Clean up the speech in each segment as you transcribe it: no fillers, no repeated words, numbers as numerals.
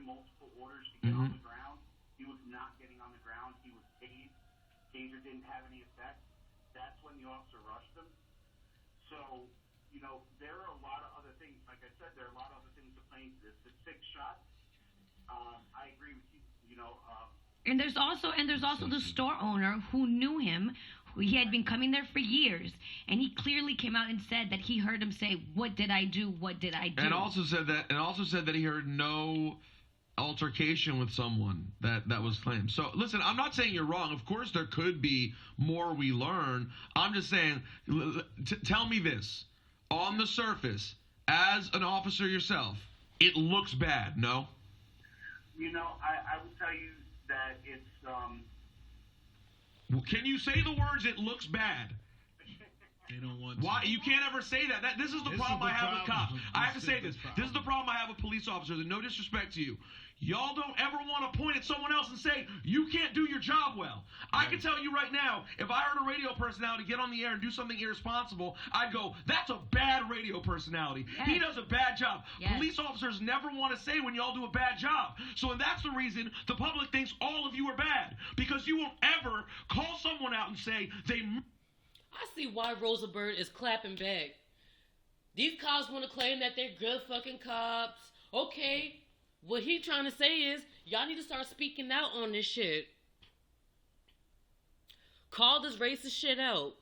giving multiple orders to get on the ground. He was not getting on the ground. He was tased. Taser didn't have any effect. That's when the officer rushed him. So, there are a lot of other things. Like I said, there are a lot of other things to play into this. The 6 shots, I agree with you. And there's also the store owner who knew him. He had been coming there for years, and he clearly came out and said that he heard him say, "What did I do? What did I do?" And also said that he heard no altercation with someone that was claimed. So listen, I'm not saying you're wrong. Of course, there could be more we learn. I'm just saying, tell me this: on the surface, as an officer yourself, it looks bad. No. I would tell you that it's. Can you say the words, it looks bad? They don't want to. Why? You can't ever say that. This is the problem I have with cops. I have to say this. This is the problem I have with police officers, and no disrespect to you. Y'all don't ever want to point at someone else and say, you can't do your job well. Right. I can tell you right now, if I heard a radio personality get on the air and do something irresponsible, I'd go, that's a bad radio personality. Yes. He does a bad job. Yes. Police officers never want to say when y'all do a bad job. And that's the reason the public thinks all of you are bad. Because you won't ever call someone out and say they... I see why Rosenberg is clapping back. These cops want to claim that they're good fucking cops. Okay. What he trying to say is, y'all need to start speaking out on this shit. Call this racist shit out.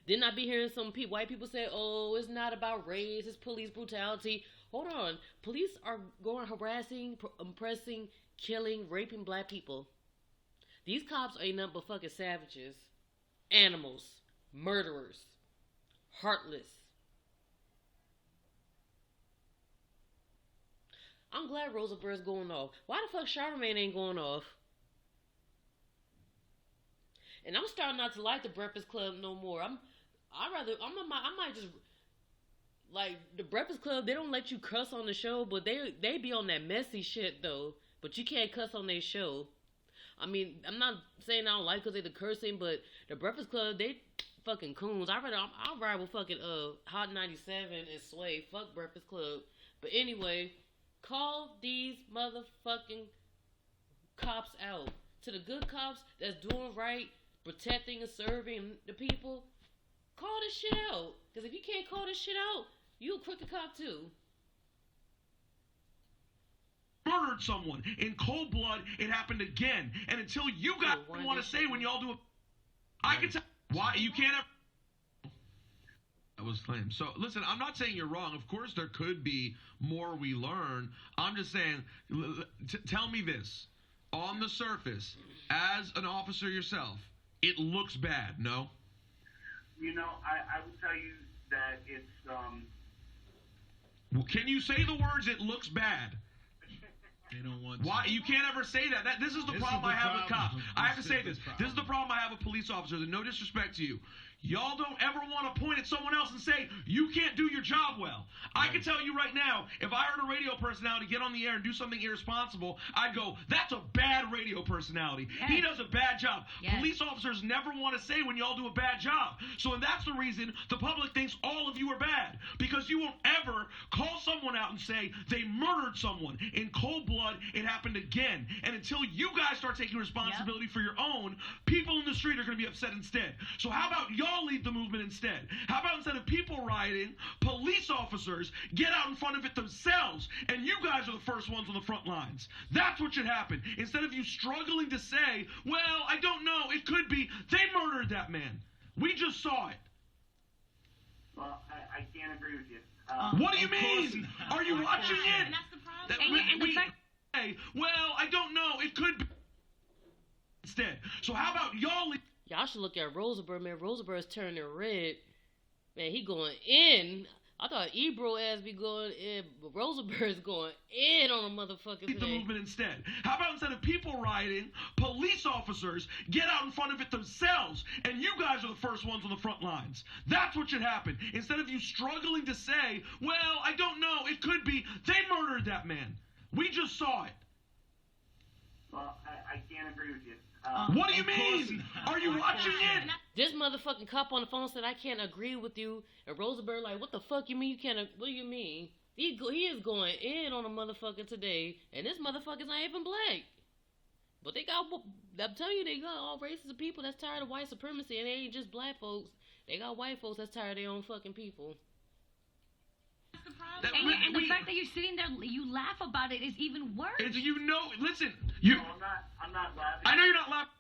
Then I be hearing some white people say, oh, it's not about race, it's police brutality. Hold on. Police are going harassing, oppressing, killing, raping black people. These cops ain't nothing but fucking savages. Animals. Murderers. Heartless. I'm glad Rosenberg's going off. Why the fuck Charlamagne ain't going off? And I'm starting not to like the Breakfast Club no more. I might just like the Breakfast Club. They don't let you cuss on the show, but they be on that messy shit though. But you can't cuss on their show. I mean, I'm not saying I don't like because they're the cursing, but the Breakfast Club, they fucking coons. I'll ride with fucking Hot 97 and Sway. Fuck Breakfast Club. But anyway. Call these motherfucking cops out. To the good cops that's doing right, protecting and serving the people, call this shit out. Because if you can't call this shit out, you a crooked cop too. Murdered someone in cold blood. It happened again. And until you guys want to say when y'all do it, I can tell why you can't ever. That was claimed. So listen, I'm not saying you're wrong. Of course, there could be more we learn. I'm just saying, tell me this: on the surface, as an officer yourself, it looks bad. No. I would tell you that it's. Can you say the words? It looks bad. They don't want to. Why? You can't ever say that. This is the problem I have with cops. I have to say this. This is the problem I have with police officers, and no disrespect to you. Y'all don't ever want to point at someone else and say, you can't do your job well. Right. I can tell you right now, if I heard a radio personality get on the air and do something irresponsible, I'd go, that's a bad radio personality. Yes. He does a bad job. Yes. Police officers never want to say when y'all do a bad job. And that's the reason the public thinks all of you are bad. Because you won't ever call someone out and say they murdered someone in cold blood. It happened again. And until you guys start taking responsibility for your own, people in the street are going to be upset instead. So how about y'all lead the movement instead? How about instead of people rioting, police officers get out in front of it themselves, and you guys are the first ones on the front lines? That's what should happen. Instead of you struggling to say, well, I don't know, it could be, they murdered that man. We just saw it. Well, I can't agree with you. What do you mean? Are you watching it? And that's the problem. Well, I don't know, it could be instead. So how about y'all lead? Y'all should look at Rosenberg, man. Rosenberg's turning red. Man, he going in. I thought Ebro ass be going in, but Rosenberg's going in on a motherfucking thing. The movement instead. How about instead of people rioting, police officers get out in front of it themselves, and you guys are the first ones on the front lines? That's what should happen. Instead of you struggling to say, well, I don't know, it could be, they murdered that man. We just saw it. Well, I can't agree with you. What do you mean? Are you watching it? This motherfucking cop on the phone said, I can't agree with you. And Rosenberg like, what the fuck you mean you can't? What do you mean? He is going in on a motherfucker today, and this motherfucker's not even black. But they got, I'm telling you, they got all races of people that's tired of white supremacy, and they ain't just black folks. They got white folks that's tired of their own fucking people. And the fact that you're sitting there, you laugh about it is even worse. Listen, No, I'm not laughing. I know you're not laughing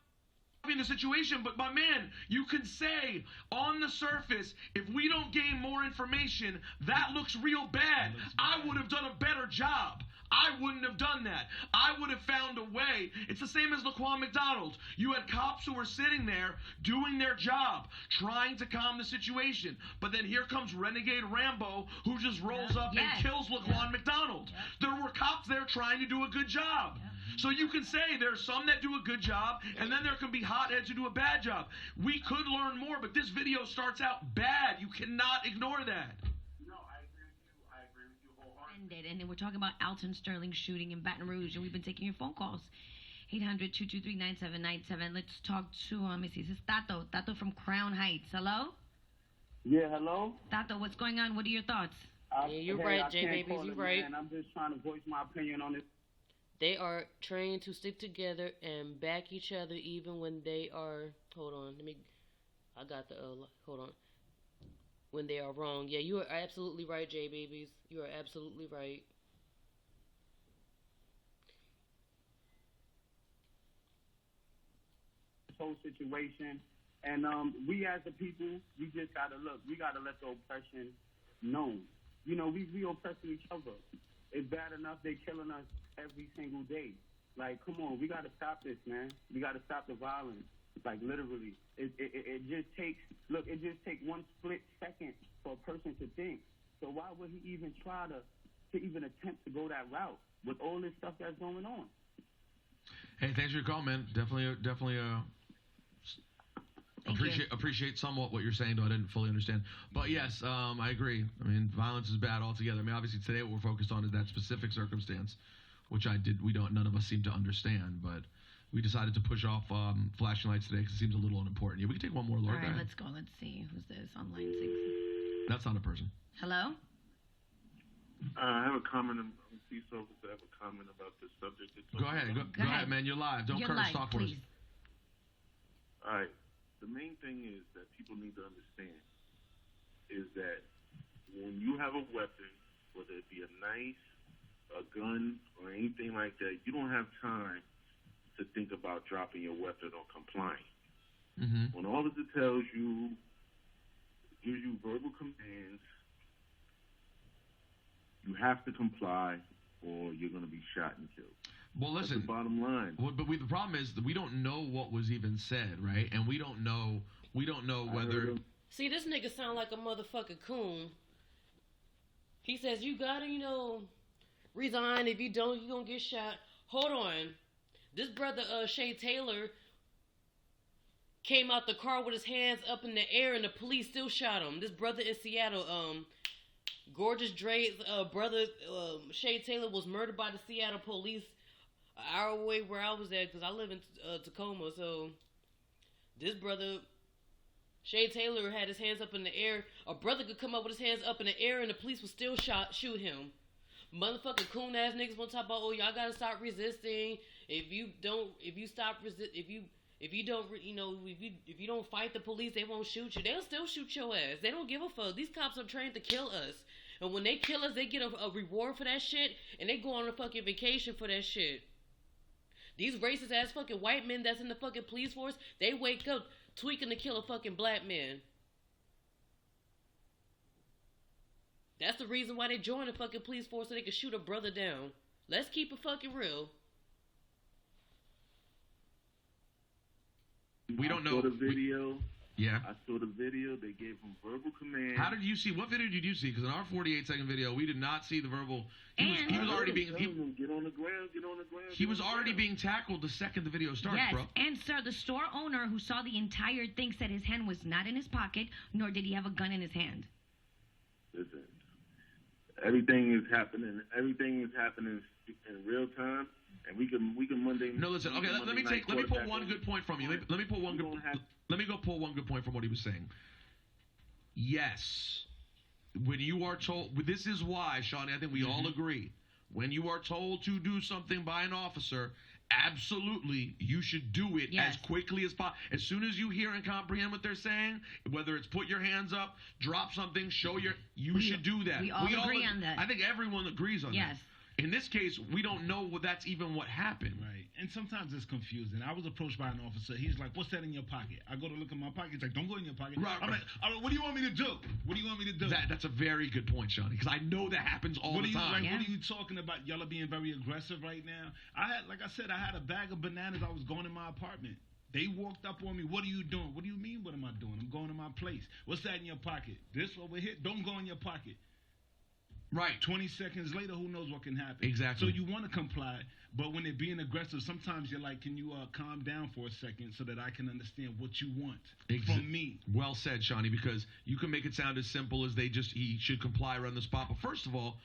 in the situation, but my man, you could say on the surface, if we don't gain more information, that looks real bad. I would have done a better job. I wouldn't have done that. I would have found a way. It's the same as Laquan McDonald. You had cops who were sitting there doing their job, trying to calm the situation. But then here comes Renegade Rambo, who just rolls up and kills Laquan McDonald. There were cops there trying to do a good job. So you can say there's some that do a good job, and then there can be hotheads who do a bad job. We could learn more, but this video starts out bad. You cannot ignore that. And then we're talking about Alton Sterling shooting in Baton Rouge, and we've been taking your phone calls. 800-223-9797. Let's talk to, this is Tato from Crown Heights. Hello? Yeah, hello? Tato, what's going on? What are your thoughts? Yeah, you're right, J-Babies, you're right. Man. I'm just trying to voice my opinion on this. They are trained to stick together and back each other even when they are, hold on, when they are wrong. Yeah, you are absolutely right, J-Babies. You are absolutely right. This whole situation. And we as the people, we just got to look. We got to let the oppression known. You know, we oppressing each other. It's bad enough they killing us every single day. Like, come on, we got to stop this, man. We got to stop the violence. Like, literally. It just takes one split second for a person to think. So why would he even try to even attempt to go that route with all this stuff that's going on? Hey, thanks for your call, man. Definitely appreciate somewhat what you're saying, though I didn't fully understand. But yes, I agree. I mean, violence is bad altogether. I mean, obviously today what we're focused on is that specific circumstance, which none of us seem to understand, but we decided to push off flashing lights today because it seems a little unimportant. Yeah, we can take one more, Laura. All right, let's go. Let's see. Who's this on line 6? That's not a person. Hello? I have a comment. I'm police officer. I have a comment about this subject. Go ahead, man. You're live. Don't curse. Talk for us. All right. The main thing is that people need to understand is that when you have a weapon, whether it be a knife, a gun, or anything like that, you don't have time to think about dropping your weapon or complying. Mm-hmm. When officer tells you, gives you verbal commands, you have to comply or you're going to be shot and killed. Well, listen. That's the bottom line. Well, but the problem is that we don't know what was even said, right? And we don't know whether. See, this nigga sound like a motherfucking coon. He says you gotta, resign. If you don't, you're gonna get shot. Hold on. This brother, Shay Taylor, came out the car with his hands up in the air, and the police still shot him. This brother in Seattle, Gorgeous Dre's brother, Shay Taylor, was murdered by the Seattle police an hour away where I was at, because I live in Tacoma. So this brother, Shay Taylor, had his hands up in the air. A brother could come up with his hands up in the air, and the police would still shoot him. Motherfucking coon ass niggas want to talk about, oh, y'all gotta stop resisting. If you don't fight the police, they won't shoot you. They'll still shoot your ass. They don't give a fuck. These cops are trained to kill us. And when they kill us, they get a reward for that shit, and they go on a fucking vacation for that shit. These racist ass fucking white men that's in the fucking police force, they wake up tweaking to kill a fucking black man. That's the reason why they joined the fucking police force, so they can shoot a brother down. Let's keep it fucking real. We don't know. I saw the video. Yeah. I saw the video. They gave him verbal commands. How did you see? What video did you see? Because in our 48-second video, we did not see the verbal. He was already being. Get on the ground. Get on the ground. He was already being tackled the second the video starts, yes, bro. And sir, the store owner who saw the entire thing said his hand was not in his pocket, nor did he have a gun in his hand. Listen, everything is happening. Everything is happening in real time. And we can Monday. No, listen. Okay, let me pull one good point from you. Let me pull one good point from what he was saying. Yes, when you are told, this is why, Shawnee, I think we all agree, when you are told to do something by an officer, absolutely, you should do it as quickly as possible. As soon as you hear and comprehend what they're saying, whether it's put your hands up, drop something, you should do that. We all agree on that. I think everyone agrees on that. In this case, we don't know that's even what happened. Right. And sometimes it's confusing. I was approached by an officer. He's like, "What's that in your pocket?" I go to look in my pocket. He's like, "Don't go in your pocket." Right, I'm like, "What do you want me to do? What do you want me to do?" That's a very good point, Shawnee, because I know that happens all the time. What are you talking about? Y'all are being very aggressive right now. I had a bag of bananas. I was going in my apartment. They walked up on me. "What are you doing?" "What do you mean, what am I doing? I'm going to my place." "What's that in your pocket?" "This over here." "Don't go in your pocket." Right. 20 seconds later, who knows what can happen? Exactly. So you want to comply, but when they're being aggressive, sometimes you're like, "Can you calm down for a second so that I can understand what you want from me?" Well said, Shawnee, because you can make it sound as simple as he should comply right on the spot. But first of all,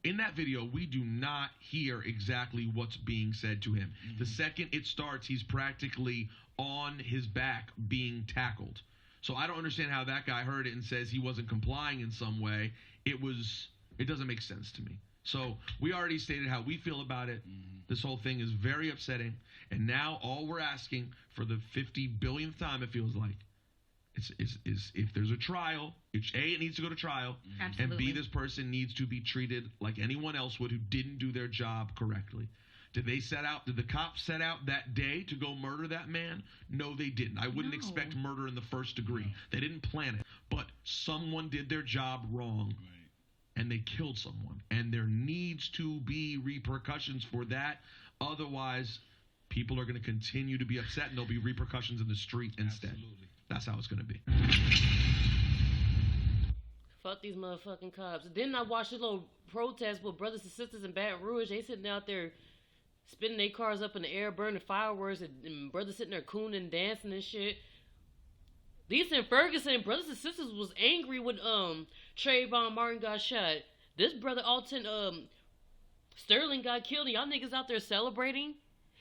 in that video, we do not hear exactly what's being said to him. The second it starts, he's practically on his back being tackled. So I don't understand how that guy heard it and says he wasn't complying in some way. It doesn't make sense to me. So we already stated how we feel about it. This whole thing is very upsetting. And now all we're asking for the 50 billionth time, it feels like, is if there's a trial, it needs to go to trial. Absolutely. And B, this person needs to be treated like anyone else would who didn't do their job correctly. Did the cops set out that day to go murder that man? No, they didn't. I wouldn't expect murder in the first degree. They didn't plan it. But someone did their job wrong. Right. And they killed someone. And there needs to be repercussions for that. Otherwise, people are going to continue to be upset, and there'll be repercussions in the street instead. Absolutely. That's how it's going to be. Fuck these motherfucking cops. Then I watched a little protest with brothers and sisters in Baton Rouge. They sitting out there spinning their cars up in the air, burning fireworks, and brothers sitting there cooning, dancing and shit. These in Ferguson, brothers and sisters was angry when Trayvon Martin got shot. This brother Alton Sterling got killed, and y'all niggas out there celebrating.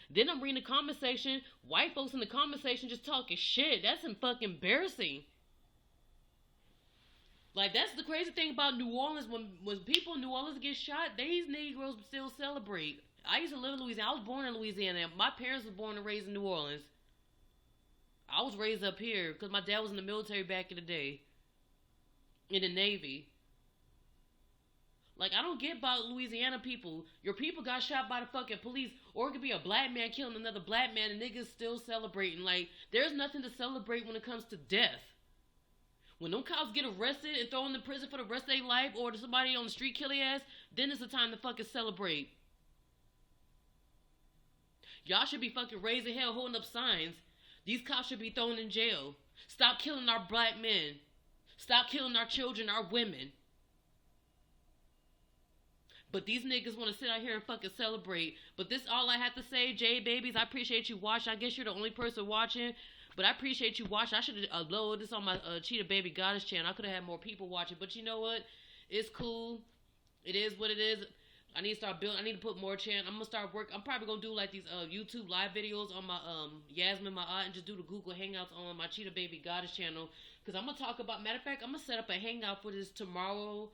Then I'm reading the comment section, white folks in the comment section just talking shit. That's fucking embarrassing. Like, that's the crazy thing about New Orleans. When people in New Orleans get shot, these Negroes still celebrate. I used to live in Louisiana. I was born in Louisiana. My parents were born and raised in New Orleans. I was raised up here because my dad was in the military back in the day. In the Navy. Like, I don't get about Louisiana people. Your people got shot by the fucking police. Or it could be a black man killing another black man and niggas still celebrating. Like, there's nothing to celebrate when it comes to death. When them cops get arrested and thrown in prison for the rest of their life, or somebody on the street kill their ass, then it's the time to fucking celebrate. Y'all should be fucking raising hell, holding up signs. These cops should be thrown in jail. Stop killing our black men. Stop killing our children, our women. But these niggas want to sit out here and fucking celebrate. But this all I have to say, J Babies, I appreciate you watching. I guess you're the only person watching. But I appreciate you watching. I should have uploaded this on my Cheetah Baby Goddess channel. I could have had more people watching. But you know what? It's cool. It is what it is. I need to start building. I need to put more channel. I'm gonna start work. I'm probably gonna do like these YouTube live videos on my Yasmin, my aunt, and just do the Google Hangouts on my Cheetah Baby Goddess channel. Cause I'm gonna talk about. Matter of fact, I'm gonna set up a hangout for this tomorrow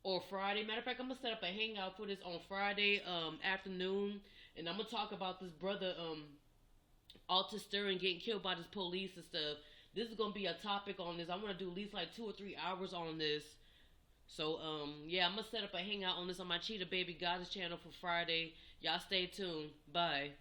or Friday. Matter of fact, I'm gonna set up a hangout for this on Friday afternoon, and I'm gonna talk about this brother Alton Sterling getting killed by this police and stuff. This is gonna be a topic on this. I want to do at least like 2 or 3 hours on this. So, yeah, I'm going to set up a hangout on this on my Cheetah Baby Goddess channel for Friday. Y'all stay tuned. Bye.